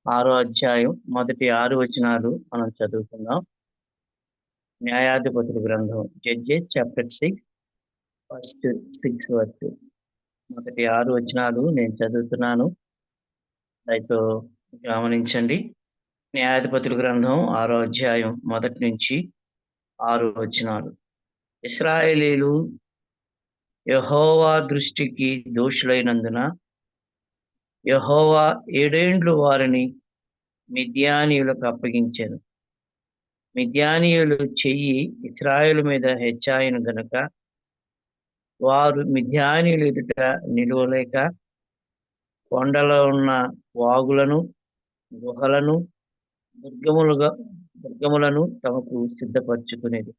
ఆరో అధ్యాయం మొదటి 6 వచనాలు మనం చదువుకుందాం. న్యాయాధిపతుల గ్రంథం జడ్జెస్ చాప్టర్ 6 ఫస్ట్ 6 వర్స్. మొదటి 6 వచనాలు నేను చదువుతున్నాను. దయతో గమనించండి. న్యాయాధిపతుల గ్రంథం 6 అధ్యాయం మొదటి నుంచి 6 వచనాలు. ఇశ్రాయేలీయులు యెహోవా దృష్టికి దోషులైనందున యెహోవా 7 ఏండ్లు వారిని మిద్యానీయులకు అప్పగించెను. మిద్యానీయులు చెయ్యి ఇశ్రాయేలు మీద హెచ్చాయను గనుక వారు మిద్యానీయుల ఎదుట నిలువలేక కొండలో ఉన్న వాగులను, గుహలను, దుర్గములను తమకు సిద్ధపరచుకునేది.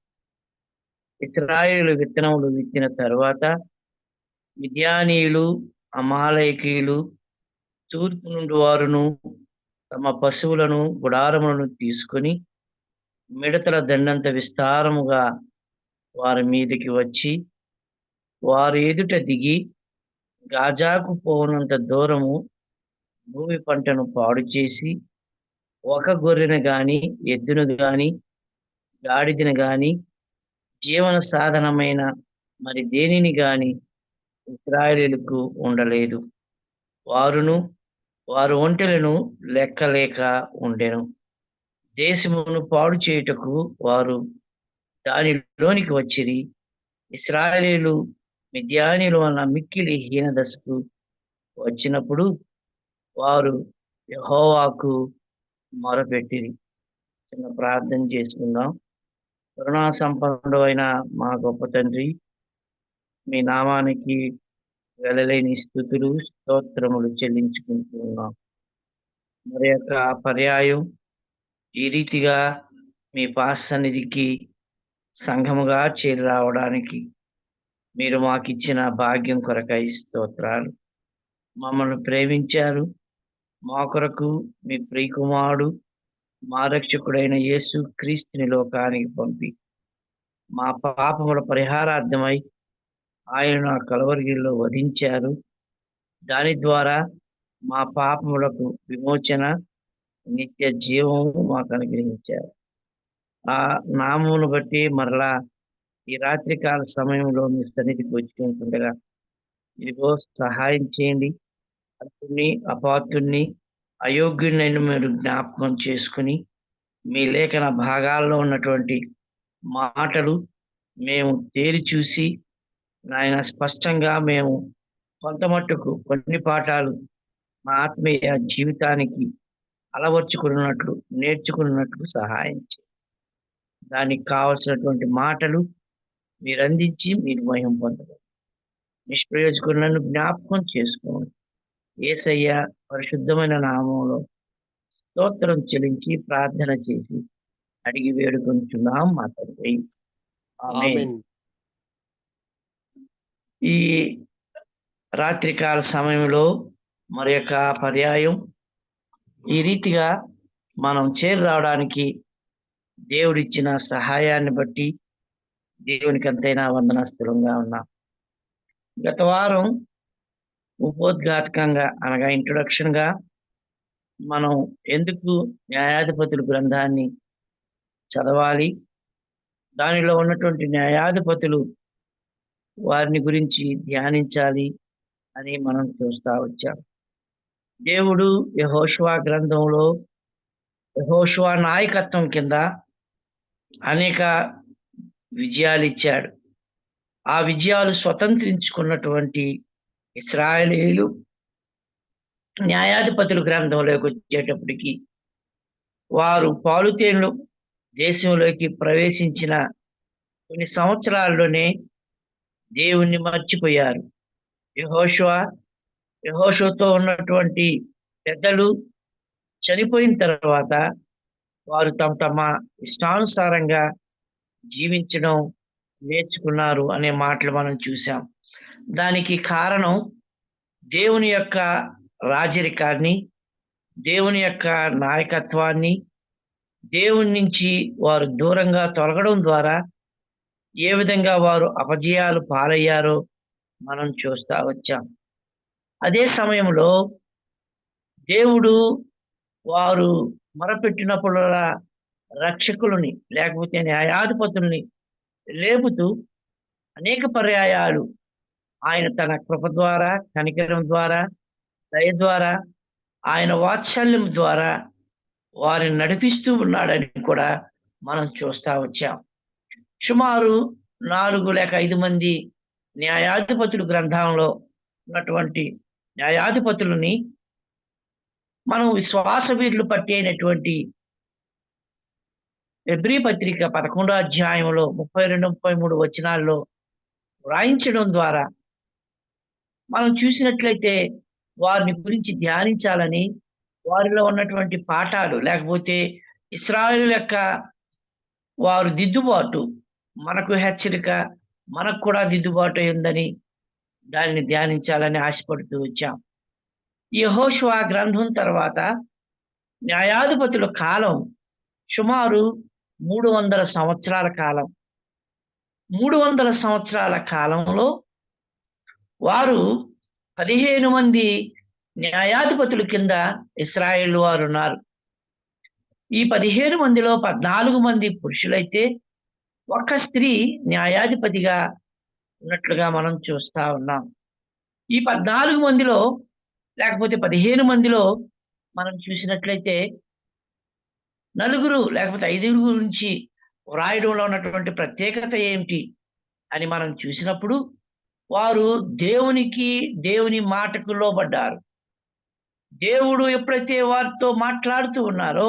ఇశ్రాయేలు విత్తనములు విత్తిన తరువాత మిద్యానీయులు, అమాలేకీయులు తూర్పు నుండి వారును తమ పశువులను, గుడారములను తీసుకొని మిడతల దండంత విస్తారముగా వారి మీదికి వచ్చి వారి ఎదుట దిగి గాజాకు పోవునంత దూరము భూమి పంటను పాడు చేసి ఒక గొర్రెను గాని, ఎద్దును గాని, గాడిదను గాని, జీవన సాధనమైన మరి దేనిని గాని ఇశ్రాయేలీయులకు ఉండలేదు. వారు ఒంటెలను లెక్కలేక ఉండెను. దేశమును పాడు చేయుటకు వారు దానిలోనికి వచ్చిరి. ఇశ్రాయేలీయులు మిద్యానీయుల వలన మిక్కిలి హీనదశకు వచ్చినప్పుడు వారు యెహోవాకు మొరపెట్టిరి. చిన్న ప్రార్థన చేసుకుందాం. కరుణా సంపన్నుడైన మా గొప్ప తండ్రి, మీ నామానికి వెలలేని స్తుతులు, స్తోత్రములు చెల్లించుకుంటున్నాం. మరి యొక్క పర్యాయం ఈ రీతిగా మీ పాద సన్నిధికి సంఘముగా చేరి రావడానికి మీరు మాకిచ్చిన భాగ్యం కొరకై స్తోత్రాలు. మమ్మల్ని ప్రేమించారు. మా కొరకు మీ ప్రియకుమారుడు, మా రక్షకుడైన యేసు క్రీస్తుని లోకానికి పంపి మా పాపముల పరిహారార్థమై ఆయన కలవరిలో వధించారు. దాని ద్వారా మా పాపములకు విమోచన, నిత్య జీవము మాకు అనుగ్రహించారు. ఆ నామమును బట్టి మరలా ఈ రాత్రికాల సమయంలో మీ సన్నిధికి వచ్చుకుంటుండగా ఇదిగో సహాయం చేయండి. అల్పుణ్ణి, అపాత్రుణ్ణి, అయోగ్యుడినైన మీరు జ్ఞాపకం చేసుకుని మీ లేఖన భాగాల్లో ఉన్నటువంటి మాటలు మేము తేరి చూసి నాయన స్పష్టంగా మేము కొంత మట్టుకు కొన్ని పాఠాలు మా ఆత్మీయ జీవితానికి అలవర్చుకున్నట్లు, నేర్చుకున్నట్లు సహాయం చేయండి. దానికి కావలసినటువంటి మాటలు మీరు అందించి మీరు మహిమ పొందగలరు. నిష్ప్రయోజకులను జ్ఞాపకం చేసుకోండి. యేసయ్య పరిశుద్ధమైన నామంలో స్తోత్రం చెల్లించి ప్రార్థన చేసి అడిగి వేడుకొంచున్నాం మా తండ్రి. ఆమేన్. ఈ రాత్రికాల సమయంలో మరి యొక్క పర్యాయం ఈ రీతిగా మనం చేరి రావడానికి దేవుడిచ్చిన సహాయాన్ని బట్టి దేవునికి ఎంతైనా వందనస్తులంగా ఉన్నాం. గత వారం ఉపోద్ఘాతకంగా అనగా ఇంట్రొడక్షన్ గా మనం ఎందుకు న్యాయాధిపతుల గ్రంథాన్ని చదవాలి, దానిలో ఉన్నటువంటి న్యాయాధిపతులు వారిని గురించి ధ్యానించాలి అని మనం చూస్తా వచ్చాం. దేవుడు యెహోషువ గ్రంథంలో యెహోషువ నాయకత్వం కింద అనేక విజయాలు ఇచ్చాడు. ఆ విజయాలు స్వతంత్రించుకున్నటువంటి ఇశ్రాయేలీయులు న్యాయాధిపతుల గ్రంథంలోకి వచ్చేటప్పటికి వారు పాలుతేన్లు దేశంలోకి ప్రవేశించిన కొన్ని సంవత్సరాల్లోనే దేవుణ్ణి మర్చిపోయారు. యెహోషువతో ఉన్నటువంటి పెద్దలు చనిపోయిన తర్వాత వారు తమ ఇష్టానుసారంగా జీవించడం నేర్చుకున్నారు అనే మాటలు మనం చూసాం. దానికి కారణం దేవుని యొక్క రాజరికాన్ని, దేవుని యొక్క నాయకత్వాన్ని, దేవుని నుంచి వారు దూరంగా తొలగడం ద్వారా ఏ విధంగా వారు అపజయాలు పాలయ్యారో మనం చూస్తా వచ్చాం. అదే సమయంలో దేవుడు వారు మొరపెట్టినప్పుడల్లా రక్షకులని లేకపోతే న్యాయాధిపతుల్ని లేపుతూ అనేక పర్యాయాలు ఆయన తన కృప ద్వారా, కనికరం ద్వారా, దయ ద్వారా, ఆయన వాత్సల్యం ద్వారా వారిని నడిపిస్తూ ఉన్నాడని కూడా మనం చూస్తా వచ్చాం. సుమారు 4 లేక 5 మంది న్యాయాధిపతులు గ్రంథంలో ఉన్నటువంటి న్యాయాధిపతులని మనం విశ్వాస వీరులు పట్టి అయినటువంటి హెబ్రీ పత్రిక 11వ అధ్యాయంలో 32, 33 వచనాల్లో వ్రాయించడం ద్వారా మనం చూసినట్లయితే వారిని గురించి ధ్యానించాలని, వారిలో ఉన్నటువంటి పాఠాలు లేకపోతే ఇశ్రాయేలు యొక్క వారు దిద్దుబాటు మనకు హెచ్చరిక, మనకు కూడా దిద్దుబాటు అయిందని దానిని ధ్యానించాలని ఆశపడుతూ వచ్చాం. యెహోషువ గ్రంథం తర్వాత న్యాయాధిపతుల కాలం సుమారు 300 సంవత్సరాల కాలం. 300 సంవత్సరాల కాలంలో వారు 15 మంది న్యాయాధిపతుల కింద ఇశ్రాయేలు వారున్నారు. ఈ 15 మందిలో 14 మంది పురుషులైతే ఒక్క స్త్రీ న్యాయాధిపతిగా ఉన్నట్లుగా మనం చూస్తా ఉన్నాం. ఈ 14 మందిలో లేకపోతే 15 మందిలో మనం చూసినట్లయితే నలుగురు లేకపోతే 5 గురించి వ్రాయడంలో ఉన్నటువంటి ప్రత్యేకత ఏమిటి అని మనం చూసినప్పుడు వారు దేవుని మాటకు లోబడ్డారు. దేవుడు ఎప్పుడైతే వారితో మాట్లాడుతూ ఉన్నారో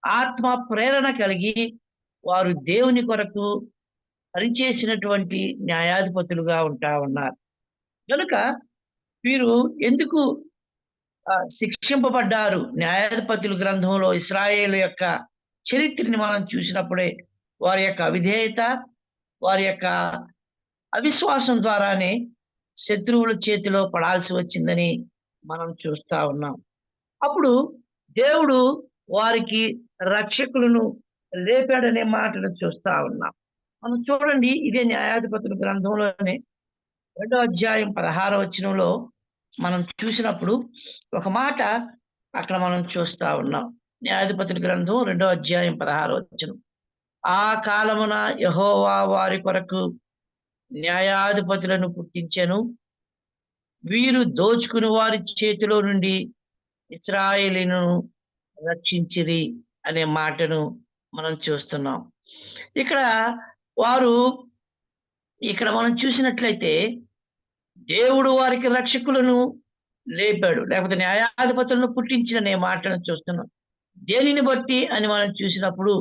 ఆత్మ ప్రేరణ కలిగి వారు దేవుని కొరకు పనిచేసినటువంటి న్యాయాధిపతులుగా ఉంటా ఉన్నారు. కనుక వీరు ఎందుకు శిక్షింపబడ్డారు? న్యాయాధిపతుల గ్రంథంలో ఇశ్రాయేలు యొక్క చరిత్రని మనం చూసినప్పుడే వారి యొక్క అవిధేయత, వారి యొక్క అవిశ్వాసం ద్వారానే శత్రువుల చేతిలో పడాల్సి వచ్చిందని మనం చూస్తా ఉన్నాం. అప్పుడు దేవుడు వారికి రక్షకులను లేపాడనే మాటలు చూస్తా ఉన్నాం. మనం చూడండి, ఇదే న్యాయాధిపతుల గ్రంథంలోనే 2వ అధ్యాయం 16వ వచనంలో మనం చూసినప్పుడు ఒక మాట అక్కడ మనం చూస్తా ఉన్నాం. న్యాయాధిపతుల గ్రంథం 2వ అధ్యాయం 16వ వచనం. ఆ కాలమున యెహోవా వారి కొరకు న్యాయాధిపతులను పుట్టించెను. వీరు దోచుకుని వారి చేతిలో నుండి ఇశ్రాయేలును రక్షించిరి అనే మాటను మనం చూస్తున్నాం. ఇక్కడ మనం చూసినట్లయితే దేవుడు వారికి రక్షకులను లేపాడు, లేకపోతే న్యాయాధిపతులను పుట్టించిన మాటను చూస్తున్నాం. దేనిని బట్టి అని మనం చూసినప్పుడు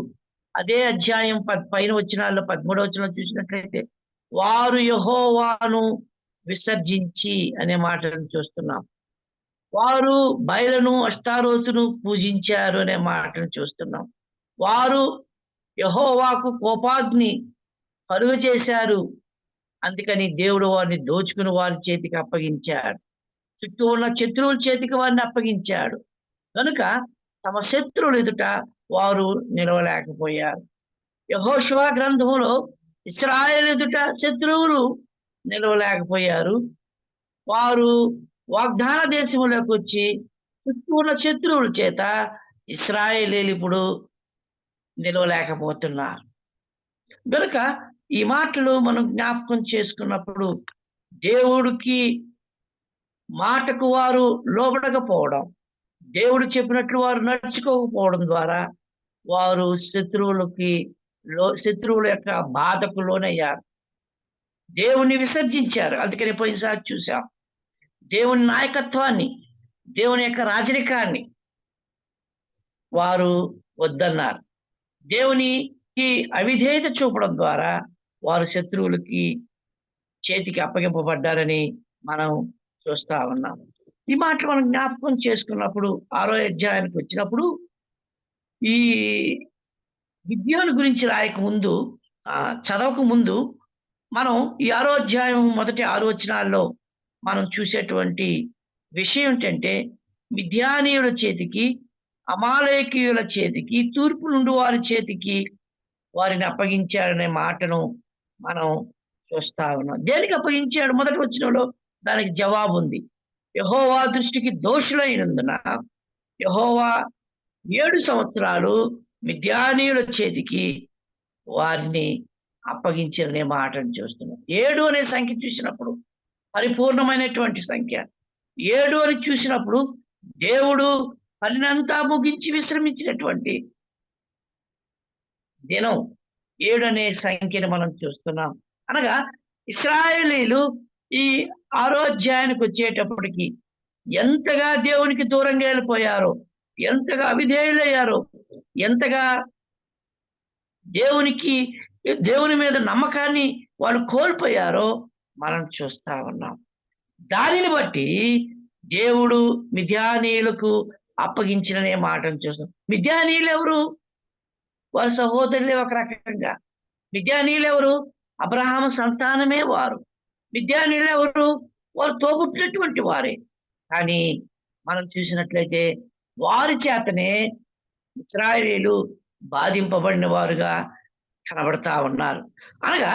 అదే అధ్యాయం పైన వచనాల్లో 13వ వచనం చూసినట్లయితే వారు యెహోవాను విసర్జించి అనే మాటను చూస్తున్నాం. వారు బయలును అష్టారోతును పూజించారు అనే మాటను చూస్తున్నాం. వారు యెహోవాకు కోపాగ్ని కలుగ చేశారు, అందుకని దేవుడు వారిని దోచుకుని వారి చేతికి అప్పగించాడు. చుట్టూ ఉన్న శత్రువుల చేతికి వారిని అప్పగించాడు. కనుక తమ శత్రువులు ఎదుట వారు నిలవలేకపోయారు. యెహోషువ గ్రంథంలో ఇశ్రాయేలు ఎదుట శత్రువులు నిలవలేకపోయారు. వారు వాగ్దాన దేశంలోకి వచ్చి చుట్టూ ఉన్న శత్రువుల చేత ఇశ్రాయేలీలు ఇప్పుడు నిలవలేకపోతున్నారు. కనుక ఈ మాటలు మనం జ్ఞాపకం చేసుకున్నప్పుడు దేవుడికి మాటకు వారు లోబడకపోవడం, దేవుడు చెప్పినట్లు వారు నడుచుకోకపోవడం ద్వారా వారు శత్రువుల యొక్క బాధకు లోనయ్యారు. దేవుని విసర్జించారు. అందుకని పోయినసారి చూసాం, దేవుని నాయకత్వాన్ని, దేవుని యొక్క రాజరికాన్ని వారు వద్దన్నారు. దేవునికి అవిధేయత చూపడం ద్వారా వారు శత్రువులకి చేతికి అప్పగింపబడ్డారని మనం చూస్తా ఉన్నాం. ఈ మాటలు మనం జ్ఞాపకం చేసుకున్నప్పుడు 6వ అధ్యాయానికి వచ్చినప్పుడు ఈ గిద్యోను గురించి రాయక ముందు చదవక ముందు మనం ఈ 6వ అధ్యాయం మొదటి 6 వచనాల్లో మనం చూసేటువంటి విషయం ఏంటంటే మిద్యానీయుల చేతికి, అమాలేకీయుల చేతికి, తూర్పు నుండి వారి చేతికి వారిని అప్పగించాడనే మాటను మనం చూస్తా ఉన్నాం. దేనికి అప్పగించాడు? మొదటి వచనంలో దానికి జవాబు ఉంది. యెహోవా దృష్టికి దోషులైనందున యెహోవా 7 సంవత్సరాలు మిద్యానీయుల చేతికి వారిని అప్పగించిన మాటను చూస్తున్నాం. 7 అనే సంఖ్య చూసినప్పుడు పరిపూర్ణమైనటువంటి సంఖ్య. 7 అని చూసినప్పుడు దేవుడు పనినంతా ముగించి విశ్రమించినటువంటి దినం 7 అనే సంఖ్యను మనం చూస్తున్నాం. అనగా ఇశ్రాయేలీయులు ఈ 6వ అధ్యాయానికి వచ్చేటప్పటికి ఎంతగా దేవునికి దూరంగా వెళ్ళిపోయారో, ఎంతగా అవిధేయులయ్యారో, ఎంతగా దేవుని మీద నమ్మకాన్ని వాళ్ళు కోల్పోయారో మనం చూస్తా ఉన్నాం. దానిని బట్టి దేవుడు మిద్యానీయులకు అప్పగించిననే మాటను చూస్తాం. మిద్యానీయులు ఎవరు? వారి సహోదరులే ఒక రకంగా. మిద్యానీయులు ఎవరు? అబ్రహాము సంతానమే వారు. మిద్యానీయులు ఎవరు? వారు తోబుట్టినటువంటి వారే. కానీ మనం చూసినట్లయితే వారి చేతనే ఇశ్రాయేలీయులు బాధింపబడిన వారుగా కనబడతా ఉన్నారు. అనగా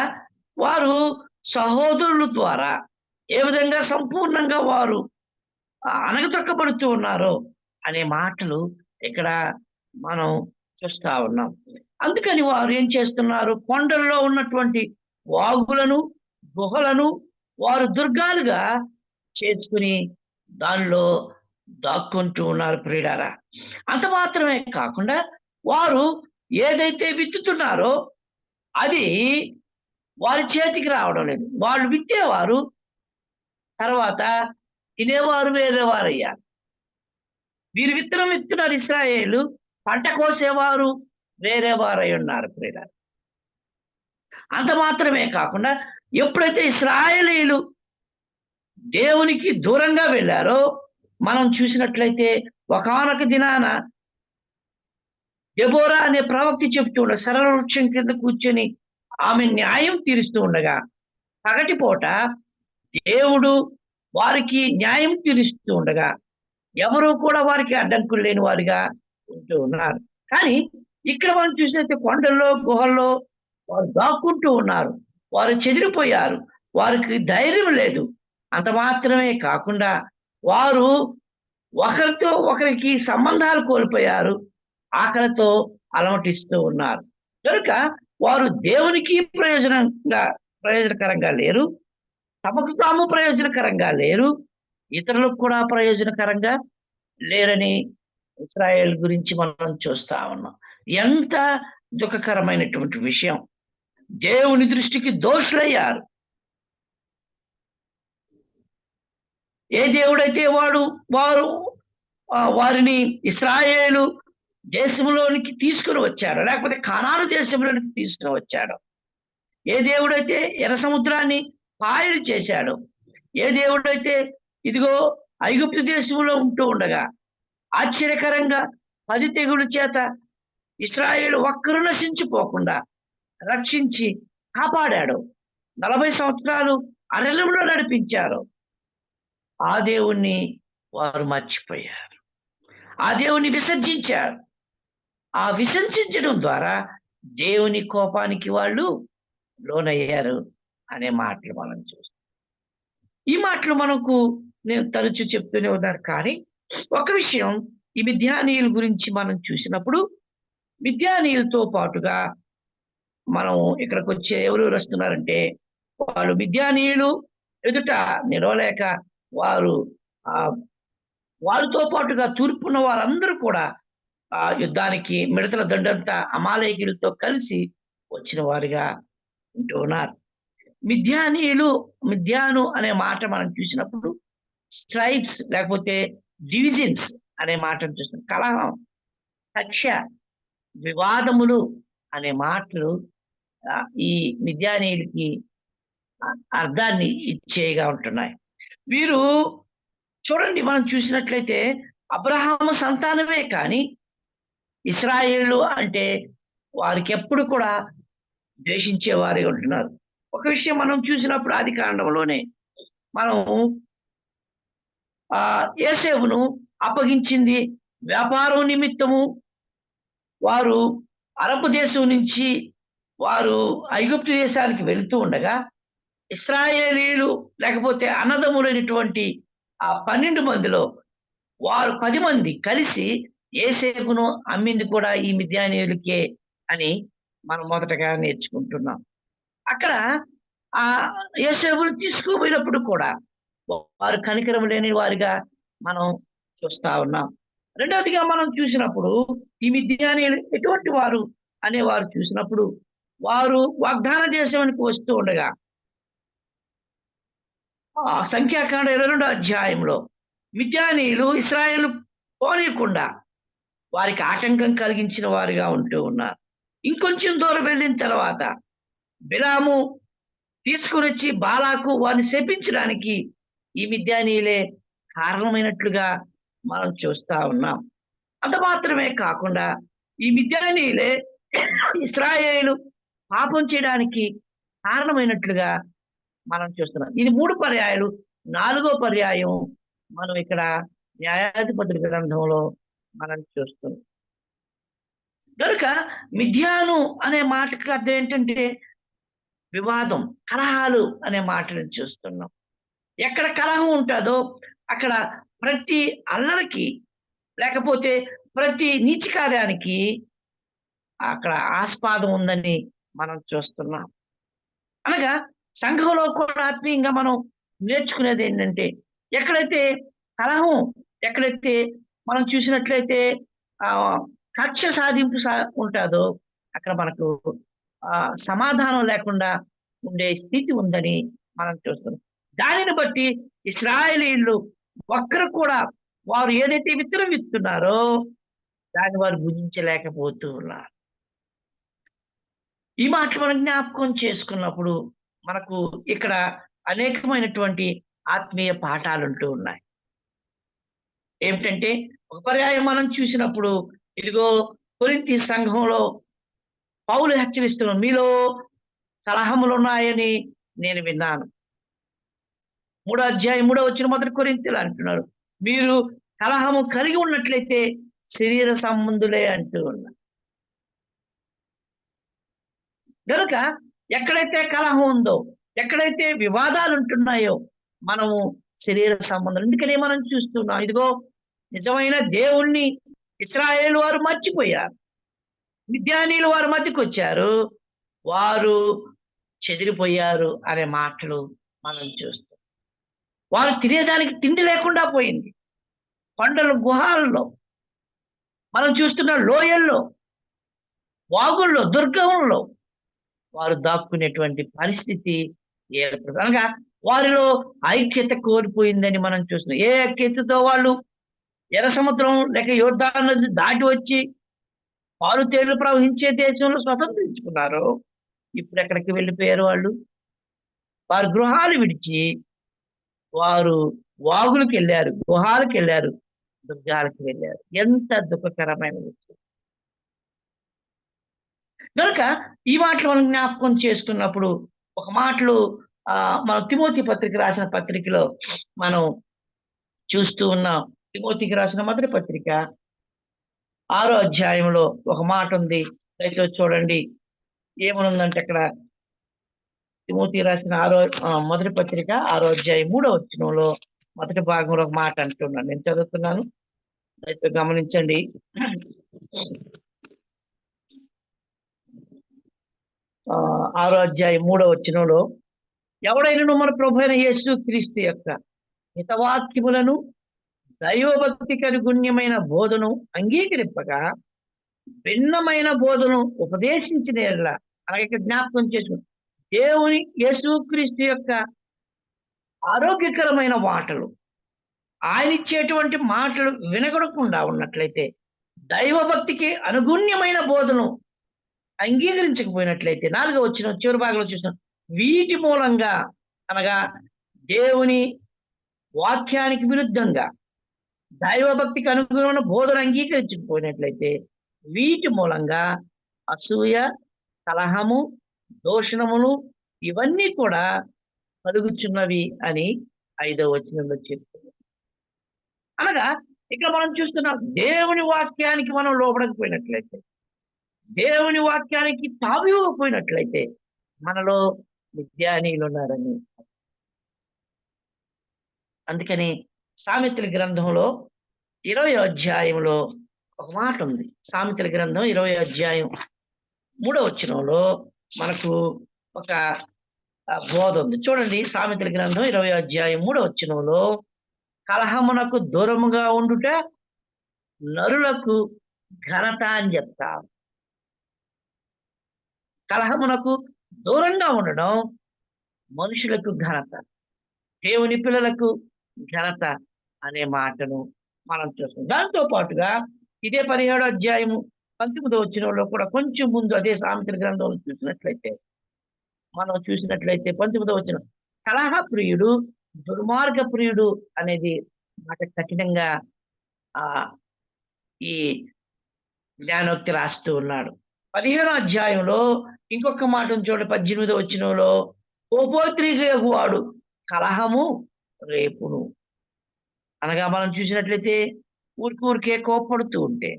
వారు సహోదరుల ద్వారా ఏ విధంగా సంపూర్ణంగా వారు అణగదొక్కబడుతూ ఉన్నారో అనే మాటలు ఇక్కడ మనం చూస్తా ఉన్నాం. అందుకని వారు ఏం చేస్తున్నారు? కొండల్లో ఉన్నటువంటి వాగులను, గుహలను వారు దుర్గాలుగా చేసుకుని దానిలో దాక్కుంటూ ఉన్నారు ప్రియులారా. అంత మాత్రమే కాకుండా వారు ఏదైతే విత్తుతున్నారో అది వారి చేతికి రావడం లేదు. వాళ్ళు విత్తేవారు, తర్వాత తినేవారు వేరేవారయ్యారు. వీరు విత్తనం విత్తున్నారు ఇశ్రాయేలు, పంట కోసేవారు వేరే వారై ఉన్నారు ప్రియులారా. అంత మాత్రమే కాకుండా ఎప్పుడైతే ఇశ్రాయేలీయులు దేవునికి దూరంగా వెళ్ళారో మనం చూసినట్లయితే ఒకానొక దినాన దెబోరా అనే ప్రవక్త చెప్తూ ఉండగా సరళ వృక్షం కింద కూర్చొని ఆమె న్యాయం తీరుస్తూ ఉండగా పగటిపూట దేవుడు వారికి న్యాయం తీరుస్తూ ఉండగా ఎవరు కూడా వారికి అడ్డంకులు లేని వారిగా ఉంటూ ఉన్నారు. కానీ ఇక్కడ మనం చూసినట్లయితే కొండల్లో, గుహల్లో వారు దాక్కుంటూ ఉన్నారు. వారు చెదిరిపోయారు. వారికి ధైర్యం లేదు. అంత మాత్రమే కాకుండా వారు ఒకరితో ఒకరికి సంబంధాలు కోల్పోయారు. ఆకలితో అలమటిస్తూ ఉన్నారు. కనుక వారు దేవునికి ప్రయోజనకరంగా లేరు, తమకు తాము ప్రయోజనకరంగా లేరు, ఇతరులకు కూడా ప్రయోజనకరంగా లేరని ఇశ్రాయేల్ గురించి మనం చూస్తా ఉన్నాం. ఎంత దుఃఖకరమైనటువంటి విషయం! దేవుని దృష్టికి దోషులయ్యారు. ఏ దేవుడైతే వారిని ఇశ్రాయేలు దేశంలోనికి తీసుకుని వచ్చాడో, లేకపోతే కానాను దేశంలోనికి తీసుకుని వచ్చాడో, ఏ దేవుడైతే ఎర్ర సముద్రాన్ని పాయలు చేశాడో, ఏ దేవుడైతే ఇదిగో ఐగుప్తు దేశంలో ఉంటూ ఉండగా ఆశ్చర్యకరంగా 10 తెగుల చేత ఇశ్రాయేలు ఒక్కరు నశించిపోకుండా రక్షించి కాపాడాడు, 40 సంవత్సరాలు అరణ్యంలో నడిపించారు, ఆ దేవుణ్ణి వారు మర్చిపోయారు. ఆ దేవుని విసర్జించారు. ఆ విసర్జించడం ద్వారా దేవుని కోపానికి వాళ్ళు లోనయ్యారు అనే మాటలు మనం చూస్తాం. ఈ మాటలు నేను తరచూ చెప్తూనే ఉన్నారు. కానీ ఒక విషయం, ఈ మిద్యానీయుల గురించి మనం చూసినప్పుడు మిద్యానీయులతో పాటుగా మనం ఇక్కడికి వచ్చే ఎవరు వస్తున్నారంటే వాళ్ళు మిద్యానీయులు ఎదుట నిలవలేక వారితో పాటుగా తూర్పున్న వారందరూ కూడా యుద్ధానికి మిడతల దండంతా అమాలేకీయులతో కలిసి వచ్చిన వారిగా ఉంటూ ఉన్నారు. మిద్యాను అనే మాట మనం చూసినప్పుడు స్ట్రైప్స్ లేకపోతే డివిజన్స్ అనే మాటను చూస్తున్నాం. కలహం, కక్ష, వివాదములు అనే మాటలు ఈ మిద్యానీయులకి అర్థాన్ని ఇచ్చేగా ఉంటున్నాయి. వీరు చూడండి, మనం చూసినట్లయితే అబ్రహాము సంతానమే, కానీ ఇశ్రాయేలు అంటే వారికి ఎప్పుడు కూడా ద్వేషించే వారిగా ఉంటున్నారు. ఒక విషయం మనం చూసినప్పుడు ఆది కాండంలోనే మనం యోసేపును అప్పగించింది వ్యాపారం నిమిత్తము. వారు అరబ్ దేశం నుంచి వారు ఐగుప్తు దేశానికి వెళ్తూ ఉండగా ఇశ్రాయేలీయులు లేకపోతే అన్నదమ్ములైనటువంటి ఆ 12 మందిలో వారు 10 మంది కలిసి ఏసేపును అమ్మింది కూడా ఈ మిద్యానీయులకే అని మనం మొదటగా నేర్చుకుంటున్నాం. అక్కడ ఆ యోసేపును తీసుకుపోయినప్పుడు కూడా వారు కనికరం లేని వారిగా మనం చూస్తా ఉన్నాం. రెండవదిగా మనం చూసినప్పుడు ఈ మిద్యానీయులు ఎటువంటి వారు అనే వారు చూసినప్పుడు వారు వాగ్దాన దేశానికి వస్తూ ఉండగా సంఖ్యాకాండ 22 అధ్యాయంలో మిద్యానీయులు ఇశ్రాయేలు పోనీయకుండా వారికి ఆటంకం కలిగించిన వారుగా ఉంటూ ఉన్నారు. ఇంకొంచెం దూరం వెళ్ళిన తర్వాత బిలాము తీసుకొనొచ్చి బాలాకు వారిని శపించడానికి ఈ మిద్యానీయులే కారణమైనట్లుగా మనం చూస్తా ఉన్నాం. అంత మాత్రమే కాకుండా ఈ మిద్యానీయులే ఇశ్రాయేలు పాపం చేయడానికి కారణమైనట్లుగా మనం చూస్తున్నాం. ఇది 3 పర్యాయాలు. 4వ పర్యాయం మనం ఇక్కడ న్యాయాధిపతుల గ్రంథంలో మనం చూస్తున్నాం. కనుక మిథ్యాను అనే మాటకి అర్థం ఏంటంటే వివాదం, కలహాలు అనే మాటను చూస్తున్నాం. ఎక్కడ కలహం ఉంటుందో అక్కడ ప్రతి అల్లరికి లేకపోతే ప్రతి నీచ కార్యానికి అక్కడ ఆస్పాదం ఉందని మనం చూస్తున్నాం. అనగా సంఘంలో కూడా ఆత్మీయంగా మనం నేర్చుకునేది ఏంటంటే ఎక్కడైతే కలహం, ఎక్కడైతే మనం చూసినట్లయితే కక్ష సాధింపు ఉంటుందో అక్కడ మనకు సమాధానం లేకుండా ఉండే స్థితి ఉందని మనం చూస్తున్నాం. దానిని బట్టి ఇశ్రాయేలీయులు ఒక్కరు కూడా వారు ఏదైతే విత్తనం విత్తున్నారో దాన్ని వారు భుజించలేకపోతూ ఉన్నారు. ఈ మాటలు మనం జ్ఞాపకం చేసుకున్నప్పుడు మనకు ఇక్కడ అనేకమైనటువంటి ఆత్మీయ పాఠాలు ఉంటూ ఉన్నాయి. ఏమిటంటే ఒక పర్యాయం మనం చూసినప్పుడు ఇదిగో కొరింథీ సంఘంలో పౌలు హెచ్చరిస్తున్నాం, మీలో కలహములు ఉన్నాయని నేను విన్నాను. 3వ అధ్యాయం 3వ వచనం మొదటి కొరింథీయులు అంటున్నారు, మీరు కలహము కలిగి ఉన్నట్లయితే శరీర సంబంధులే అంటూ ఉన్నారు. కనుక ఎక్కడైతే కలహం ఉందో, ఎక్కడైతే వివాదాలు ఉంటున్నాయో మనము శరీర సంబంధం. అందుకనే మనం చూస్తున్నాం, ఇదిగో నిజమైన దేవుణ్ణి ఇశ్రాయేలు వారు మర్చిపోయారు. మిద్యానీయులు వారి మధ్యకు వచ్చారు, వారు చెదిరిపోయారు అనే మాటలు మనం చూస్తాం. వారు తినేదానికి తిండి లేకుండా పోయింది. కొండల గుహాల్లో మనం చూస్తున్న లోయల్లో, వాగుల్లో, దుర్గంలో వారు దాక్కునేటువంటి పరిస్థితి ఏర్పడుతుంది. అనగా వారిలో ఐక్యత కోల్పోయిందని మనం చూస్తున్నాం. ఏ ఐక్యతతో వాళ్ళు ఎర్ర సముద్రం లేక యోర్దాను నది దాటి వచ్చి పాలు తేళ్లు ప్రవహించే దేశంలో స్వతంత్రించుకున్నారు, ఇప్పుడు ఎక్కడికి వెళ్ళిపోయారు వాళ్ళు? వారు గృహాలు విడిచి వారు వాగులకు వెళ్ళారు, గుహాలకు వెళ్ళారు, దుర్గాలకు వెళ్ళారు. ఎంత దుఃఖకరమైన విషయం. కనుక ఈ మాటలు మనం జ్ఞాపకం చేసుకున్నప్పుడు ఒక మాటలు మన తిమోతి పత్రిక రాసిన పత్రికలో మనం చూస్తూ ఉన్నాం. తిమోతికి రాసిన మొదటి పత్రిక 6వ అధ్యాయంలో ఒక మాట ఉంది, అయితే చూడండి ఏమనుందంటే అక్కడ తిమోతి రాసిన మొదటి పత్రిక 6వ అధ్యాయం 3వ వచనంలో మొదటి భాగంలో ఒక మాట అంటున్నాను, నేను చదువుతున్నాను, అయితే గమనించండి. 6వ అధ్యాయం 3వ వచనంలో, ఎవడైనా మన ప్రభు అయిన యేసు క్రీస్తు యొక్క హితవాక్యములను దైవభక్తి కనుగుణ్యమైన బోధను అంగీకరింపగా భిన్నమైన బోధను ఉపదేశించిన ఎడల, అలాగే జ్ఞాపకం చేసుకుని దేవుని యేసుక్రీస్తు యొక్క ఆరోగ్యకరమైన మాటలు, ఆయన ఇచ్చేటువంటి మాటలు వినగొడకుండా ఉన్నట్లయితే, దైవభక్తికి అనుగుణ్యమైన బోధను అంగీకరించకపోయినట్లయితే, 4వ వచనం చివరి భాగంలో చూసిన వీటి మూలంగా అనగా దేవుని వాక్యానికి విరుద్ధంగా దైవభక్తికి అనుగుణమైన బోధన అంగీకరించకపోయినట్లయితే వీటి మూలంగా అసూయ, కలహము, దూషణములు ఇవన్నీ కూడా కలుగుచున్నవి అని 5వ వచనంలో చెప్తుంది. అనగా ఇక్కడ మనం చూస్తున్నాం, దేవుని వాక్యానికి మనం లోబడకపోయినట్లయితే, దేవుని వాక్యానికి తావివ్వకపోయినట్లయితే మనలో మిథ్యానీయులు ఉన్నారని. అందుకని సామెతల గ్రంథంలో 20వ అధ్యాయంలో ఒక మాట ఉంది. సామెతల గ్రంథం 20 అధ్యాయం 3వ వచనంలో మనకు ఒక బోధ ఉంది. చూడండి, సామెతల గ్రంథం 20 అధ్యాయం 3వ వచనంలో, కలహమునకు దూరముగా ఉండుట నరులకు ఘనత అని చెప్తారు. కలహమునకు దూరంగా ఉండడం మనుషులకు ఘనత, దేవుని పిల్లలకు ఘనత అనే మాటను మనం చూస్తాం. దాంతో పాటుగా ఇదే 17వ అధ్యాయము 19వ వచనంలో కూడా కొంచెం ముందు అదే సామెతల గ్రంథంలో చూసినట్లయితే 19వ వచనం, కలహ ప్రియుడు దుర్మార్గ ప్రియుడు అనేది మాట కఠినంగా ఆ ఈ జ్ఞానోక్తి రాస్తూ ఉన్నాడు. 15వ అధ్యాయంలో ఇంకొక మాటను చూడండి, 18వ వచనంలో, కోపోద్రిక్తుడగు కలహము రేపును. అనగా మనం చూసినట్లయితే ఊరికే కోప్పడుతూ ఉంటే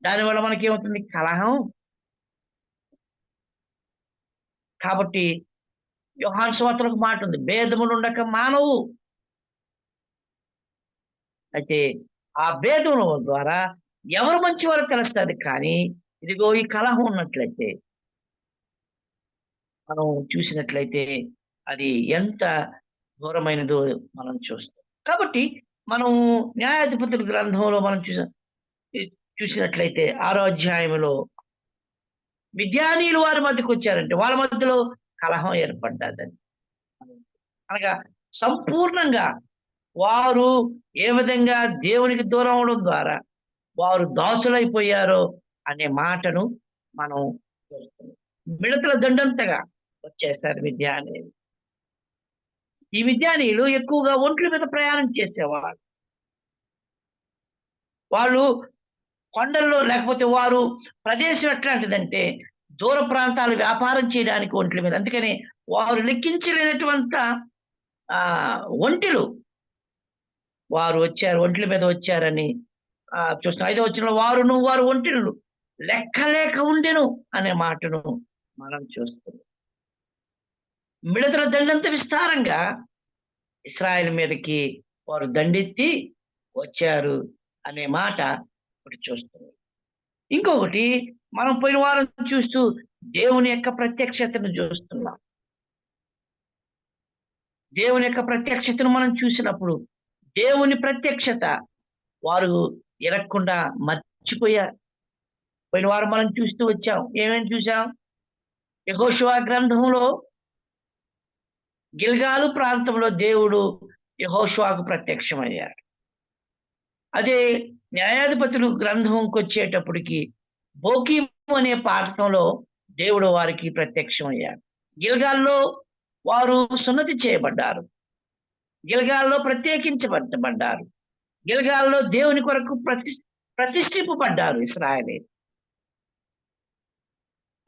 దానివల్ల మనకేమవుతుంది? కలహం. కాబట్టి యోహాను సువార్తలో ఒక మాట ఉంది, భేదములుండక మానవు. అయితే ఆ భేదం ద్వారా ఎవరు మంచివారో తెలుస్తుంది. కానీ ఇదిగో ఈ కలహం ఉన్నట్లయితే మనం చూసినట్లయితే అది ఎంత ఘోరమైనదో మనం చూస్తాం. కాబట్టి మనం న్యాయాధిపతుల గ్రంథంలో మనం చూసినట్లయితే 6వ అధ్యాయంలో మిద్యానీయులు వారి మధ్యకు వచ్చారంటే వాళ్ళ మధ్యలో కలహం ఏర్పడ్డదని. అనగా సంపూర్ణంగా వారు ఏ విధంగా దేవునికి దూరం అవడం ద్వారా వారు దాసులైపోయారో అనే మాటను మనం చూస్తున్నాం. మిడతల దండంతగా వచ్చేసారు మిద్యానీయులు. ఈ మిద్యానీయులు ఎక్కువగా ఒంట్ల మీద ప్రయాణం చేసేవాళ్ళు. వాళ్ళు కొండల్లో, లేకపోతే వారు ప్రదేశం ఎట్లాంటిదంటే దూర ప్రాంతాలు వ్యాపారం చేయడానికి ఒంట్ల మీద. అందుకని వారు లెక్కించలేనటువంటి ఒంటెలు వారు వచ్చారు, ఒంట్ల మీద వచ్చారని చూస్తున్నాం. 5వ వచనంలో, వారు ఒంటెలు లెక్కలేక ఉండెను అనే మాటను మనం చూస్తున్నాం. మిడతల దండంత విస్తారంగా ఇశ్రాయేలు మీదకి వారు దండెత్తి వచ్చారు అనే మాట ఒకటి చూస్తున్నాం. ఇంకొకటి మనం పోయిన వారం చూస్తూ దేవుని యొక్క ప్రత్యక్షతను చూస్తున్నాం. దేవుని యొక్క ప్రత్యక్షతను మనం చూసినప్పుడు దేవుని ప్రత్యక్షత వారు ఎరగకుండా మర్చిపోయారు. పోయిన వారం మనం చూస్తూ వచ్చాం. ఏమేమి చూసాం? యెహోషువ గ్రంథంలో గిల్గాలు ప్రాంతంలో దేవుడు యెహోషువకు ప్రత్యక్షమయ్యాడు. అదే న్యాయాధిపతులు గ్రంథంకి వచ్చేటప్పటికి బోకీము అనే పాఠంలో దేవుడు వారికి ప్రత్యక్షమయ్యాడు. గిల్గాల్లో వారు సున్నతి చేయబడ్డారు. గిల్గాల్లో ప్రత్యేకించబడ్డారు. గిల్గాల్లో దేవుని కొరకు ప్రతిష్ఠింపబడ్డారు ఇశ్రాయేలీయులు.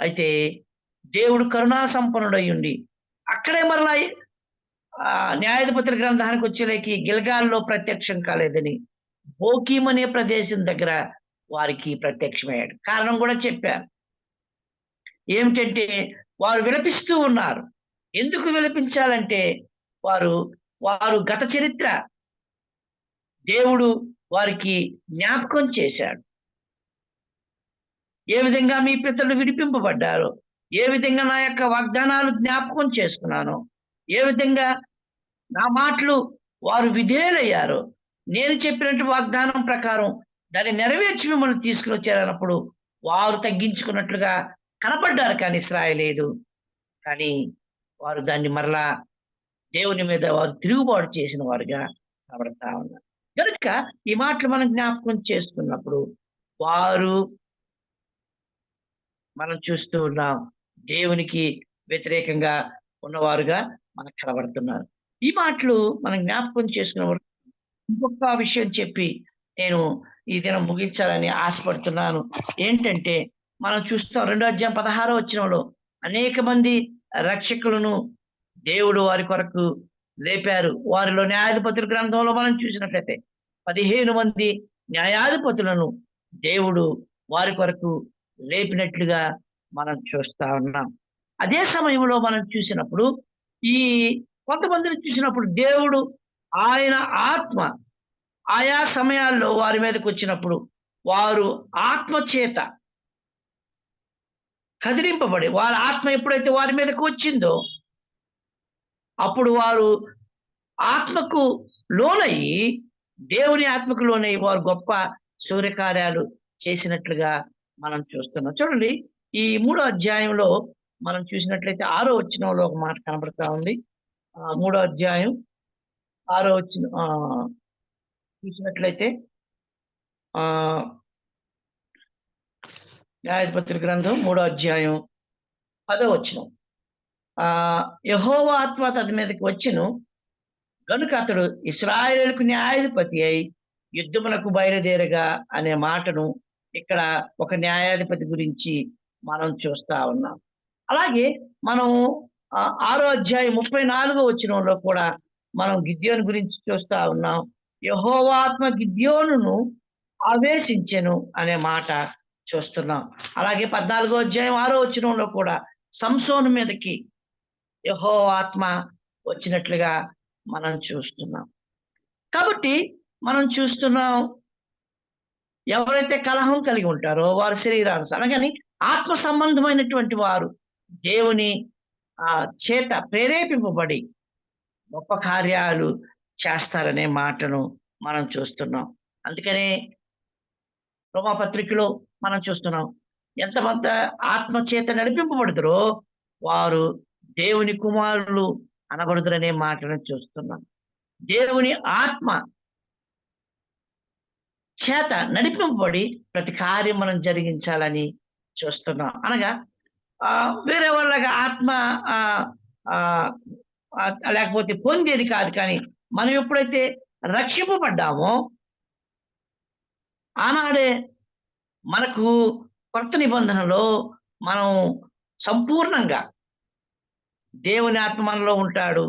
అయితే దేవుడు కరుణా సంపన్నుడై ఉండి అక్కడే మరలా న్యాయాధిపతుల గ్రంథానికి వచ్చేలేకి గిల్గాల్లో ప్రత్యక్షం కాలేదని బోకీము అనే ప్రదేశం దగ్గర వారికి ప్రత్యక్షమయ్యాడు. కారణం కూడా చెప్పారు. ఏమిటంటే వారు విలపిస్తూ ఉన్నారు. ఎందుకు విలపించాలంటే వారు గత చరిత్ర దేవుడు వారికి జ్ఞాపకం చేశాడు. ఏ విధంగా మీ పితరులు విడిపింపబడ్డారో, ఏ విధంగా నా యొక్క వాగ్దానాలు జ్ఞాపకం చేసుకున్నానో, ఏ విధంగా నా మాటలు వారు విధేయులయ్యారో, నేను చెప్పినట్టు వాగ్దానం ప్రకారం దాన్ని నెరవేర్చి మిమ్మల్ని తీసుకుని వచ్చారన్నప్పుడు వారు తగ్గించుకున్నట్లుగా కనపడ్డారు. కానీ ఇశ్రాయేలీయులు కానీ వారు దాన్ని మరలా దేవుని మీద వారు తిరుగుబాటు చేసిన వారుగా కనబడతా ఉన్నారు. కనుక ఈ మాటలు మనం జ్ఞాపకం చేసుకున్నప్పుడు మనం చూస్తూ ఉన్నాం దేవునికి వ్యతిరేకంగా ఉన్నవారుగా మనకు కనబడుతున్నారు. ఈ మాటలు మనం జ్ఞాపకం చేసుకున్నప్పుడు ఇంకొక విషయం చెప్పి నేను ఈ దినం ముగించాలని ఆశపడుతున్నాను. ఏంటంటే మనం చూస్తాం 2వ అధ్యాయం 16వ వచనంలో అనేక మంది రక్షకులను దేవుడు వారి కొరకు లేపారు. వారిలో న్యాయాధిపతుల గ్రంథంలో మనం చూసినట్లయితే 15 మంది న్యాయాధిపతులను దేవుడు వారి కొరకు లేపినట్లుగా మనం చూస్తా ఉన్నాం. అదే సమయంలో మనం చూసినప్పుడు ఈ కొంతమందిని చూసినప్పుడు దేవుడు ఆయన ఆత్మ ఆయా సమయాల్లో వారి మీదకి వచ్చినప్పుడు వారు ఆత్మ చేత కదిలింపబడి, వారి ఆత్మ ఎప్పుడైతే వారి మీదకి వచ్చిందో అప్పుడు వారు ఆత్మకు లోనయ్యి, దేవుని ఆత్మకు లోనయ్యి వారు గొప్ప సూర్యకార్యాలు చేసినట్లుగా మనం చూస్తున్నాం. చూడండి, ఈ 3వ అధ్యాయంలో మనం చూసినట్లయితే 6వ వచనంలో ఒక మాట కనబడతా ఉంది. 3వ అధ్యాయం 6వ వచనం చూసినట్లయితే న్యాయాధిపతుల గ్రంథం 3వ అధ్యాయం 10వ వచనం. యెహోవా ఆత్మ అతని మీదకి వచ్చెను, గనుక అతడు ఇశ్రాయేలుకు న్యాయాధిపతి అయి యుద్ధమునకు బయలుదేరగా అనే మాటను ఇక్కడ ఒక న్యాయాధిపతి గురించి మనం చూస్తా ఉన్నాం. అలాగే మనం 6వ అధ్యాయం 34వ వచనంలో కూడా మనం గిద్యోను గురించి చూస్తా ఉన్నాం. యెహోవా ఆత్మ గిద్యోనును ఆవేశించెను అనే మాట చూస్తున్నాం. అలాగే 14వ అధ్యాయం 6వ వచనంలో కూడా సంసోను మీదకి యెహోవా ఆత్మ వచ్చినట్లుగా మనం చూస్తున్నాం. కాబట్టి మనం చూస్తున్నాం, ఎవరైతే కలహం కలిగి ఉంటారో వారు అనగాని ఆత్మ సంబంధమైనటువంటి వారు దేవుని చేత ప్రేరేపింపబడి గొప్ప కార్యాలు చేస్తారనే మాటను మనం చూస్తున్నాం. అందుకనే రోమాపత్రికలో మనం చూస్తున్నాం, ఎంతమంది ఆత్మ చేత నడిపింపబడుతారో వారు దేవుని కుమారులు అనబడుదురనే మాటను చూస్తున్నాం. దేవుని ఆత్మ చేత నడిపింపబడి ప్రతి కార్యం మనం జరిగించాలని చూస్తున్నాం. అనగా వేరే వాళ్ళగా ఆత్మ లేకపోతే పొందేది కాదు, కానీ మనం ఎప్పుడైతే రక్షింపబడ్డామో ఆనాడే మనకు కొత్త నిబంధనలో మనం సంపూర్ణంగా దేవుని ఆత్మ మనలో ఉంటాడు,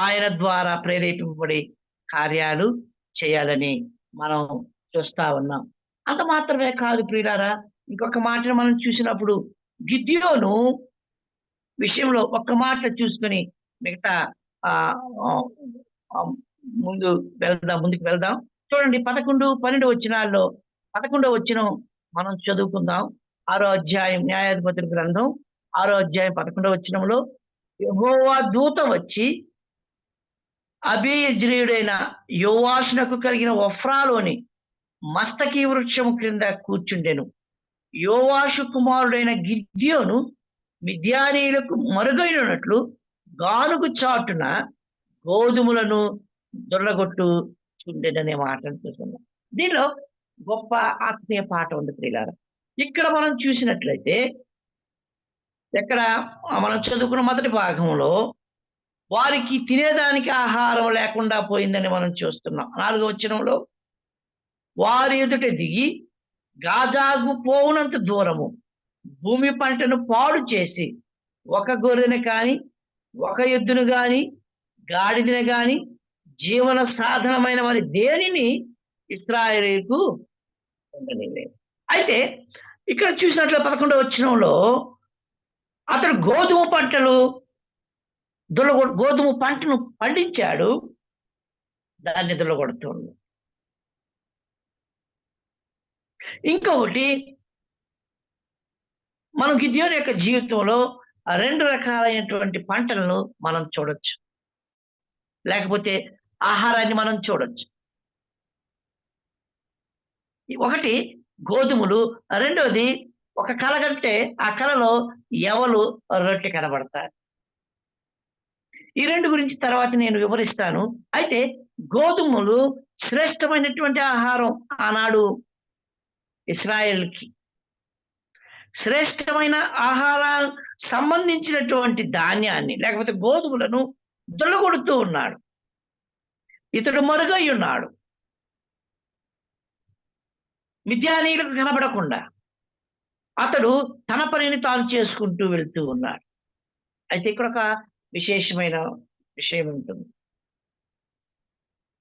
ఆయన ద్వారా ప్రేరేపింపబడి కార్యాలు చేయాలని మనం చూస్తా ఉన్నాం. అంత మాత్రమే కాదు ప్రియులారా, ఇంకొక మాటను మనం చూసినప్పుడు గిద్యోను విషయంలో ఒక్క మాట చూసుకొని మిగతా ముందుకు వెళ్దాం. చూడండి, 11, 12 వచనాల్లో 11వ వచనం మనం చదువుకుందాం. 6వ అధ్యాయం న్యాయాధిపతుల గ్రంథం 6వ అధ్యాయం 11వ వచనంలో, యెహోవా దూత వచ్చి అబీయజ్రీయుడైన యోవాషునకు కలిగిన ఒఫ్రాలోని మస్తకి వృక్షము క్రింద కూర్చుండెను. యోవాషు కుమారుడైన గిద్యోను మిద్యానీయులకు మరుగైనట్లు గానుగు చాటున గోధుమలను దొర్లగొట్టుచుండెననే మాటను చూస్తున్నాం. దీనిలో గొప్ప ఆత్మీయ పాట ఉంది ప్రియులారా. ఇక్కడ మనం చూసినట్లయితే, ఇక్కడ మనం చదువుకున్న మొదటి భాగంలో వారికి తినేదానికి ఆహారం లేకుండా పోయిందని మనం చూస్తున్నాం. 4వ వచనంలో, వారి ఎదుట దిగి గాజాగు పోవునంత దూరము భూమి పంటను పాడు చేసి ఒక గొర్రెను కాని, ఒక ఎద్దును గాని, గాడిదను గాని, జీవన సాధనమైన మరి దేనిని ఇశ్రాయేలుకు ఉండనివ్వలేదు. అయితే ఇక్కడ చూసినట్లు 11వ వచనంలో అతడు గోధుమ పంటను పండించాడు, దాన్ని దొల్లగొడుతుంది. ఇంకొకటి, మనం గిద్యోను యొక్క జీవితంలో 2 రకాలైనటువంటి పంటలను మనం చూడొచ్చు, లేకపోతే ఆహారాన్ని మనం చూడొచ్చు. ఒకటి గోధుమలు, రెండోది ఒక కల కంటే ఆ కలలో ఎవలు రొట్టె కనబడతారు. ఈ 2 గురించి తర్వాత నేను వివరిస్తాను. అయితే గోధుమలు శ్రేష్టమైనటువంటి ఆహారం ఆనాడు ఇశ్రాయేలుకి. శ్రేష్టమైన ఆహారం సంబంధించినటువంటి ధాన్యాన్ని లేకపోతే గోధుమలను దొల్లగొడుతూ ఉన్నాడు. ఇతడు మరుగై ఉన్నాడు, మిద్యానీయులకు కనబడకుండా అతడు తన పనిని తాను చేసుకుంటూ వెళ్తూ ఉన్నాడు. అయితే ఇక్కడ ఒక విశేషమైన విషయం ఉంటుంది.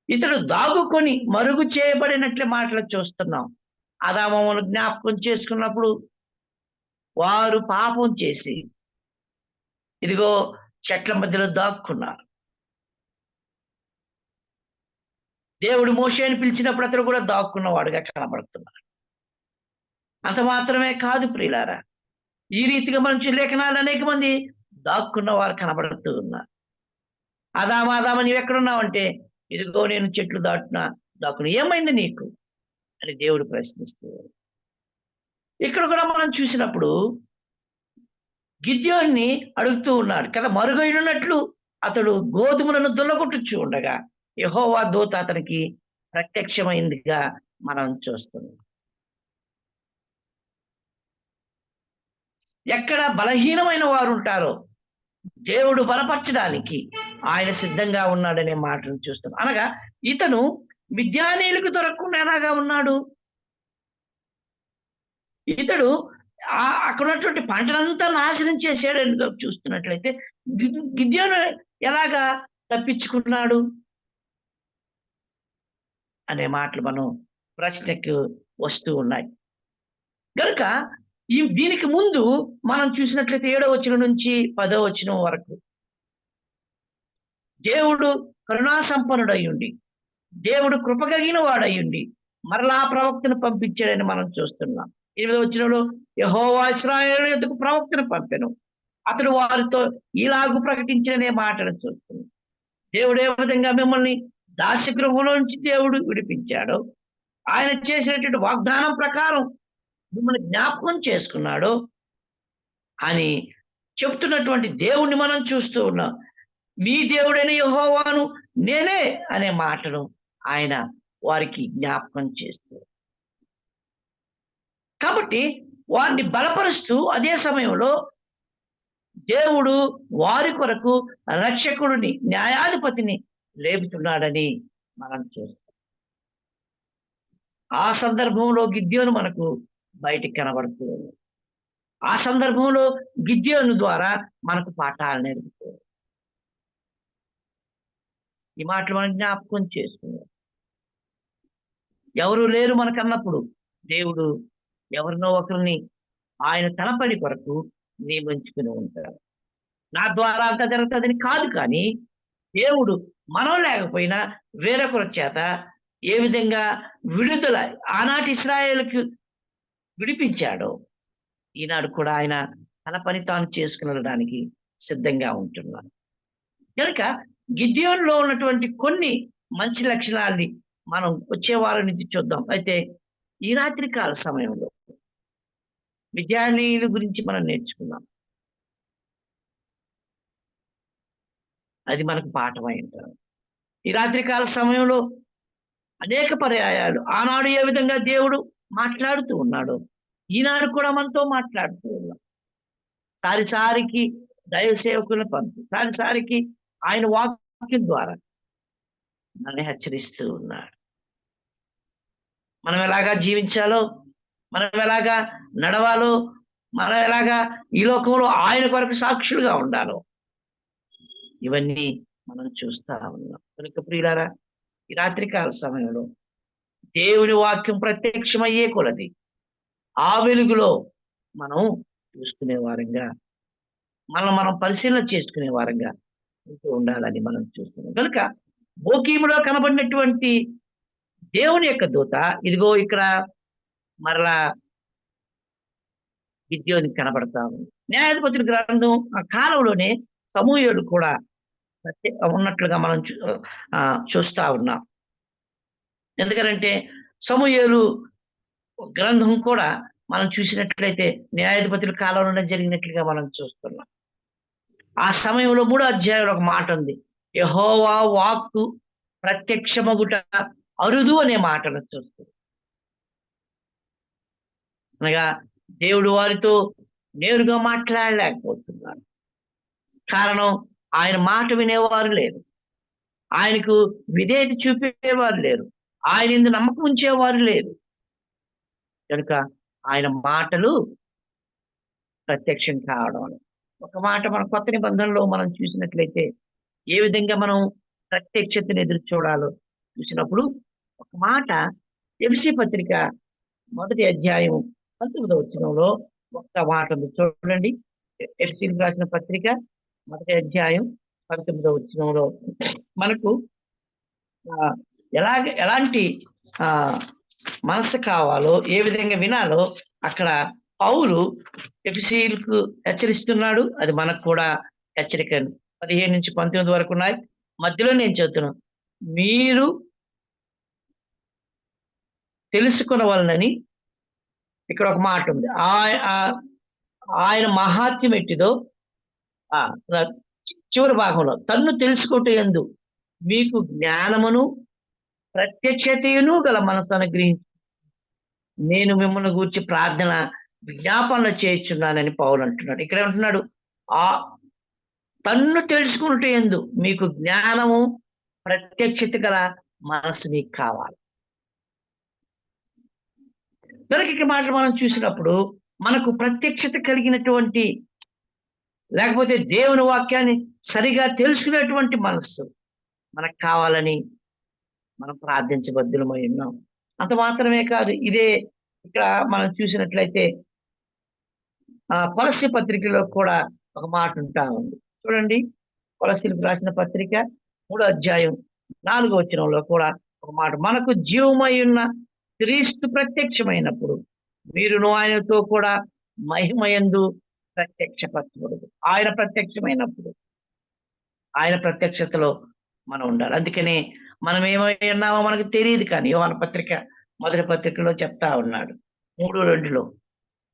ఇతడు దాగుకొని మరుగు చేయబడినట్లే మాటలు చూస్తున్నాం. ఆదామవ్వలు జ్ఞాపకం చేసుకున్నప్పుడు వారు పాపం చేసి ఇదిగో చెట్ల మధ్యలో దాక్కున్నారు. దేవుడు మోషేని పిలిచినప్పుడు అతడు కూడా దాక్కున్నవాడుగా కనబడుతున్నాడు. అంత మాత్రమే కాదు ప్రియులారా, ఈ రీతిగా మనం లేఖనాలు అనేక మంది దాక్కున్న వారు కనబడుతూ ఉన్నారు. ఆదామా నీవెక్కడున్నావంటే, ఇదిగో నేను చెట్లు దాక్కుని ఏమైంది నీకు అని దేవుడు ప్రశ్నిస్తూ. ఇక్కడ కూడా మనం చూసినప్పుడు గిద్యోన్ని అడుగుతూ ఉన్నాడు కదా, మరుగైనట్లు అతడు గోధుమలను దుల్లగొట్టుచూ ఉండగా యెహోవా దూత అతనికి ప్రత్యక్షమైందిగా మనం చూస్తున్నాం. ఎక్కడ బలహీనమైన వారు ఉంటారో దేవుడు బలపరచడానికి ఆయన సిద్ధంగా ఉన్నాడనే మాటను చూస్తున్నాం. అనగా ఇతను మిద్యానీయులకు దొరకకుండా ఎలాగా ఉన్నాడు? ఇతడు అక్కడ ఉన్నటువంటి పంటనంతా నాశనం చేశాడని చూస్తున్నట్లయితే గిద్యోను ఎలాగా తప్పించుకున్నాడు అనే మాటలు మనం ప్రశ్నకు వస్తూ ఉన్నాయి. కనుక దీనికి ముందు మనం చూసినట్లయితే 7వ వచనం నుంచి 10వ వచనం వరకు దేవుడు కరుణా సంపన్నుడయ్యుండి, దేవుడు కృపగలిగిన వాడయ్యుండి మరలా ప్రవక్తను పంపించాడని మనం చూస్తున్నాం. 8వ వచనంలో యెహోవా ఇశ్రాయేలు యొద్దకు ప్రవక్తను పంపెను, అతడు వారితో ఇలాగు ప్రకటించనే మాటను చూస్తున్నాం. దేవుడు ఏ విధంగా మిమ్మల్ని దాస్యగృహంలో నుంచి దేవుడు విడిపించాడో, ఆయన చేసినటువంటి వాగ్దానం ప్రకారం మిమ్మల్ని జ్ఞాపకం చేసుకున్నాడు అని చెప్తున్నటువంటి దేవుణ్ణి మనం చూస్తూ ఉన్నాం. మీ దేవుడైన యెహోవాను నేనే అనే మాటను ఆయన వారికి జ్ఞాపకం చేస్తూ, కాబట్టి వారిని బలపరుస్తూ అదే సమయంలో దేవుడు వారి కొరకు రక్షకుడిని, న్యాయాధిపతిని లేపుతున్నాడని మనం చూస్తాం. ఆ సందర్భంలో గిద్యోను మనకు బయటికి కనబడుతుంది. ఆ సందర్భంలో గిద్యోను ద్వారా మనకు పాఠాలు నేర్పుతుంది. ఈ మాటలు మనం జ్ఞాపకం చేసుకున్నాం. ఎవరు లేరు మనకన్నప్పుడు దేవుడు ఎవరినో ఒకరిని ఆయన తన పని కొరకు నియమించుకుని ఉంటాడు. నా ద్వారా అంత జరుగుతుందని కాదు, కానీ దేవుడు మనం లేకపోయినా వేరొకరి చేత ఏ విధంగా విడుదల ఆనాటి ఇశ్రాయేలుకు విడిపించాడో ఈనాడు కూడా ఆయన తన పని తాను చేసుకునడానికి సిద్ధంగా ఉంటున్నాడు. కనుక గిద్యోనులో ఉన్నటువంటి కొన్ని మంచి లక్షణాలని మనం వచ్చే వారం నుంచి చూద్దాం. అయితే ఈ రాత్రి కాల సమయంలో విద్యార్థుల గురించి మనం నేర్చుకున్నాం. అది మనకు పాఠమై ఉంటారు. ఈ రాత్రికాల సమయంలో అనేక పర్యాయాలు ఆనాడు ఏ విధంగా దేవుడు మాట్లాడుతూ ఉన్నాడు, ఈనాడు కూడా మనతో మాట్లాడుతూ ఉన్నాడు. సారికి దైవ సేవకులను పంపి సారికి ఆయన వాక్యం ద్వారా మనల్ని హెచ్చరిస్తూ ఉన్నాడు. మనం ఎలాగా జీవించాలో, మనం ఎలాగా నడవాలో, మనం ఎలాగా ఈ లోకంలో ఆయన కొరకు సాక్షులుగా ఉండాలో ఇవన్నీ మనం చూస్తా ఉన్నాం. కనుక ప్రియులారా, ఈ రాత్రికాల సమయంలో దేవుని వాక్యం ప్రత్యక్షమయ్యే కొలది ఆ వెలుగులో మనం చూసుకునే వారంగా, మనం పరిశీలన చేసుకునే వారంగా ఉండాలని మనం చూస్తున్నాం. కనుక బోకీములో కనబడినటువంటి దేవుని యొక్క దూత ఇదిగో ఇక్కడ మరలా గిద్యోనికి కనబడతా ఉంది. న్యాయాధిపతుల గ్రంథం ఆ కాలంలోనే సమూయేలు కూడా ఉన్నట్లుగా మనం చూస్తా ఉన్నాం. ఎందుకంటే సమూయేలు గ్రంథం కూడా మనం చూసినట్లయితే న్యాయాధిపతుల కాలంలోనే జరిగినట్లుగా మనం చూస్తున్నాం. ఆ సమయంలో 3వ అధ్యాయంలో ఒక మాట ఉంది, యెహోవా వాక్కు ప్రత్యక్షమగుట అరుదు అనే మాటను చూస్తుంది. అనగా దేవుడు వారితో నేరుగా మాట్లాడలేకపోతున్నాడు. కారణం ఆయన మాట వినేవారు లేరు, ఆయనకు విధేయత చూపేవారు లేరు, ఆయన ఇందు నమ్మకం ఉంచేవారు లేరు. కనుక ఆయన మాటలు ప్రత్యక్షం కావడం. ఒక మాట మన కొత్త నిబంధనలో మనం చూసినట్లయితే ఏ విధంగా మనం ప్రత్యక్షతను ఎదురు చూడాలో చూసినప్పుడు ఒక మాట ఎఫెసీ పత్రిక 1వ అధ్యాయం 19వ వచనంలో ఒక్క మాట ఉంది చూడండి. ఎఫెసీలకు రాసిన పత్రిక 1వ అధ్యాయం 19వ వచనంలో మనకు ఎలాంటి ఆ మనసు కావాలో, ఏ విధంగా వినాలో అక్కడ పౌలు ఎఫెసీయులకు హెచ్చరిస్తున్నాడు. అది మనకు కూడా హెచ్చరిక. 15-19 వరకు ఉన్నాయి. మధ్యలో నేను చదువుతున్నాను. మీరు తెలుసుకొనవలెనని ఇక్కడ ఒక మాట ఉంది. ఆయన మహాత్మ్యం ఎట్టిదో ఆ! చివరి భాగంలో తన్ను తెలుసుకొనుట యందు మీకు జ్ఞానమును ప్రత్యక్షతయును గల మనసు అనుగ్రహించి నేను మిమ్మల్ని గూర్చి ప్రార్థన విజ్ఞాపనలు చేయుచున్నానని పౌలు అంటున్నాడు. ఇక్కడ ఏమంటున్నాడు? ఆ తన్ను తెలుసుకొనుట యందు మీకు జ్ఞానము ప్రత్యక్షత గల మనసు మీకు కావాలి. కనుక ఈ మాటలు మనం చూసినప్పుడు మనకు ప్రత్యక్షత కలిగినటువంటి, లేకపోతే దేవుని వాక్యాన్ని సరిగా తెలుసుకునేటువంటి మనస్సు మనకు కావాలని మనం ప్రార్థించబద్దులమై ఉన్నాం. అంత మాత్రమే కాదు, ఇదే ఇక్కడ మనం చూసినట్లయితే కొలస్సీ పత్రికలో కూడా ఒక మాట ఉంటా ఉంది. చూడండి, కొలస్సీలకు రాసిన పత్రిక 3వ అధ్యాయం 4వ వచనంలో కూడా ఒక మాట, మనకు జీవమై ఉన్న క్రీస్తు ప్రత్యక్షమైనప్పుడు మీరును ఆయనతో కూడా మహిమయందు ప్రత్యక్షపరచబడదు. ఆయన ప్రత్యక్షమైనప్పుడు ఆయన ప్రత్యక్షతలో మనం ఉండాలి. అందుకనే మనం ఏమై ఉన్నామో మనకు తెలియదు, కానీ యోహాను పత్రిక మొదటి పత్రికలో చెప్తా ఉన్నాడు 3:2లో.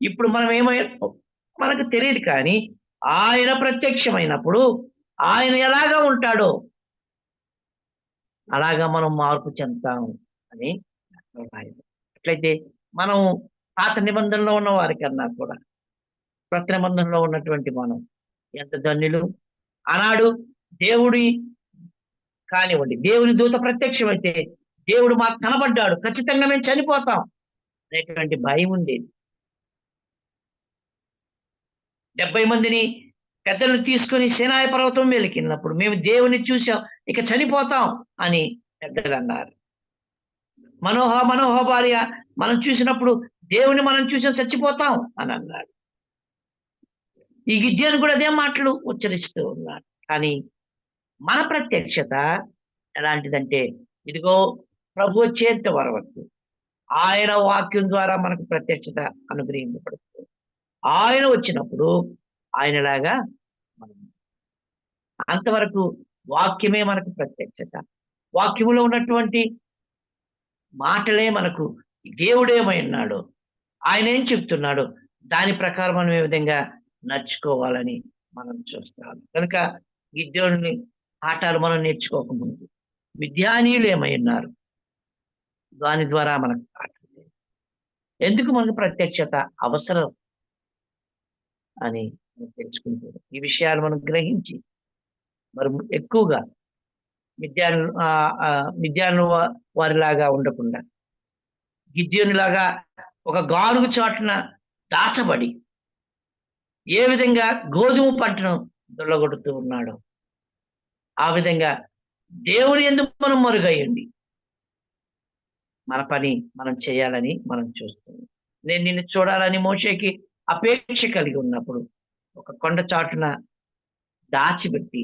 ఇప్పుడు మనం ఏమై మనకు తెలియదు, కానీ ఆయన ప్రత్యక్షమైనప్పుడు ఆయన ఎలాగా ఉంటాడో అలాగా మనం మార్పు చెందుతాం అని రాయదు. అట్లయితే మనం పాత నిబంధనలో ఉన్న వారికన్నా కూడా కొత్త నిబంధనలో ఉన్నటువంటి మనం ఎంత ధన్యులు. ఆనాడు దేవుడి కానివ్వండి, దేవుని దూత ప్రత్యక్షమైతే దేవుడు మాకు కనబడ్డాడు, ఖచ్చితంగా మేము చనిపోతాం అనేటువంటి భయం ఉండేది. 70 మందిని పెద్దలను తీసుకొని సీనాయి పర్వతం మీదకి వెళ్ళినప్పుడు మేము దేవుని చూసాం, ఇక చనిపోతాం అని పెద్దలు అన్నారు. మనోహ భార్య మనం చూసినప్పుడు దేవుని మనం చూసాం, చచ్చిపోతాం అని అన్నాడు. ఈ గిద్యోను కూడా అదే మాటలు ఉచ్చరిస్తూ ఉన్నాడు. కానీ మన ప్రత్యక్షత ఎలాంటిదంటే, ఇదిగో ప్రభు వచ్చేంత వరకు ఆయన వాక్యం ద్వారా మనకు ప్రత్యక్షత అనుగ్రహించబడుతుంది. ఆయన వచ్చినప్పుడు ఆయనలాగా మనం, అంతవరకు వాక్యమే మనకు ప్రత్యక్షత. వాక్యములో ఉన్నటువంటి మాటలే మనకు దేవుడేమై ఉన్నాడో, ఆయన ఏం చెప్తున్నాడో దాని ప్రకారం మనం ఏ విధంగా నడుచుకోవాలని మనం చూస్తాం. కనుక గిద్యోనుని పాఠాలు మనం నేర్చుకోకముందు విద్యానీయులు ఏమై ఉన్నారు, దాని ద్వారా మనకు పాఠం ఎందుకు మనకు ప్రత్యక్షత అవసరం అని తెలుసుకుంటారు. ఈ విషయాలు మనం గ్రహించి మరి ఎక్కువగా మిద్యాను వారిలాగా ఉండకుండా గిద్యోనులాగా ఒక గానుగ చాటున దాచబడి ఏ విధంగా గోధుమ పంటను దొల్లగొడుతూ ఉన్నాడో ఆ విధంగా దేవుని ఎందుకు మనం మరుగయ్యండి మన పని మనం చేయాలని మనం చూస్తున్నాం. నేను నిన్ను చూడాలని మోషేకి అపేక్ష కలిగి ఉన్నప్పుడు ఒక కొండ చాటున దాచిపెట్టి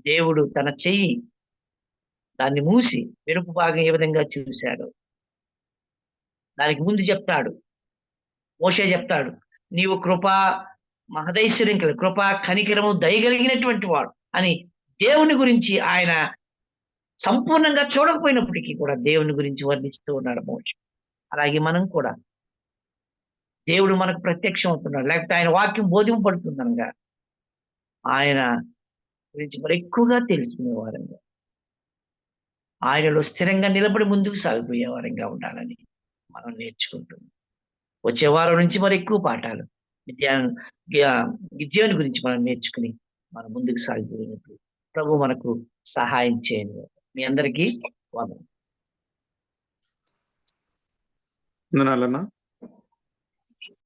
దేవుడు తన చెయ్యి దాన్ని మూసి వెనుక భాగం ఏ విధంగా చూశాడు దానికి ముందు చెప్తాడు. మోషే చెప్తాడు, నీవు కృపా మహదైశ్వర్యం కలిగి కృపా కనికరము దయగలిగినటువంటి వాడు అని దేవుని గురించి ఆయన సంపూర్ణంగా చూడకపోయినప్పటికీ కూడా దేవుని గురించి వర్ణిస్తూ ఉన్నాడు మోషే. అలాగే మనం కూడా దేవుడు మనకు ప్రత్యక్షం అవుతున్నాడు, లేకపోతే ఆయన వాక్యం బోధింపబడుతుందనగా ఆయన గురించి మరి ఎక్కువగా తెలుసుకునేవారంగా, ఆయనలో స్థిరంగా నిలబడి ముందుకు సాగిపోయే వారంగా ఉండాలని మనం నేర్చుకుంటున్నాం. వచ్చే వారం నుంచి మరి ఎక్కువ పాఠాలు గిద్యోను గురించి మనం నేర్చుకుని మనం ముందుకు సాగిపోయినప్పుడు ప్రభు మనకు సహాయం చేయండి. మీ అందరికీ వందనాలు.